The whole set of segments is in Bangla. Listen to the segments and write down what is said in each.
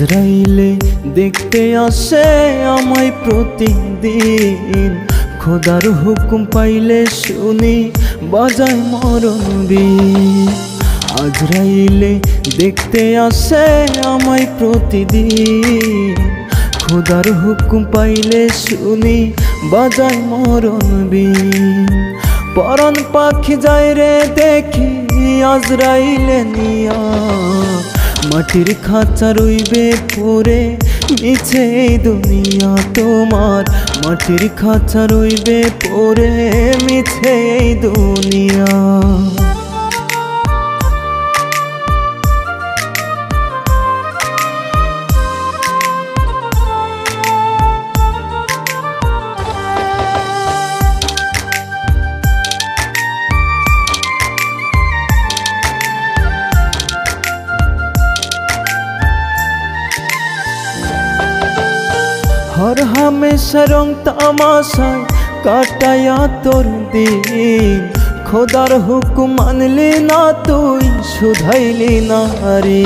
আজরাইলে দেখতে আসে আমায় প্রতিদিন, খোদার হুকুম পাইলে শুনি বাজায় মরণ বিন। আজরাইলে দেখতে আসে আমায় প্রতিদিন, খোদার হুকুম পাইলে শুনি বাজায় মরণ বিন। পরাণ পাখি যায় রে দেখি আজরাইলে নিয়া, মাটির খাঁচা রইবে পড়ে মিছে এই দুনিয়া তোমার, মাটির খাঁচা রইবে পড়ে মিছে এই দুনিয়া। हर हमेशा रंग तमाशाय काटाया तोर दिन, खोदार हुकुम मानली ना तुई शुधाइली ना रे।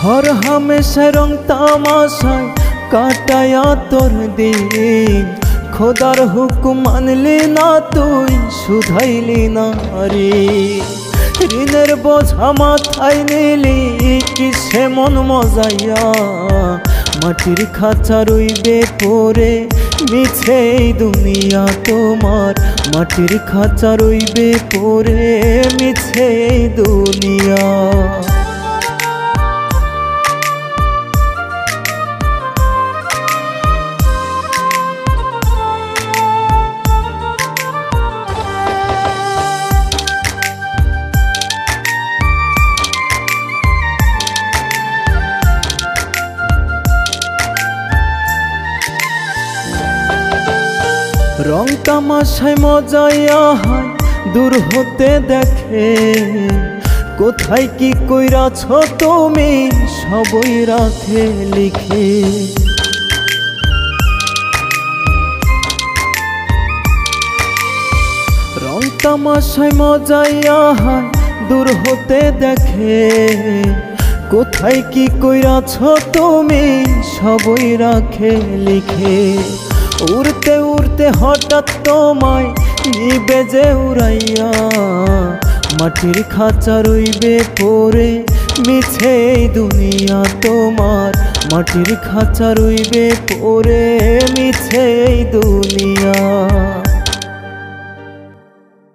हर हमेशा रंग तमाशाय काटाया तोर दिन, खोदार हुकुम मानली ना तुई शुधाइली ना रे। ঋণের বোঝা মাথায় নিলি কিসে মন মজাইয়া, মাটির খাঁচা রইবে পড়ে মিছে এই দুনিয়া তোমার, মাটির খাঁচা রইবে পড়ে মিছে এই দুনিয়া। রং তামাশায় মজাইয়া হয় দূর হতে দেখে, কোথায় কি কইরাছ তুমি সবই রাখে লিখে। রং তামাশায় মজাইয়া হয় দূর হতে দেখে, কোথায় কি কইরাছ তুমি সবই রাখে লিখে। উড়তে উড়তে হঠাৎ তোমায় নিবে যে উড়াইয়া, মাটির খাঁচা রইবে পড়ে মিছে এই দুনিয়া তোমার, মাটির খাঁচা রইবে পড়ে মিছে এই দুনিয়া।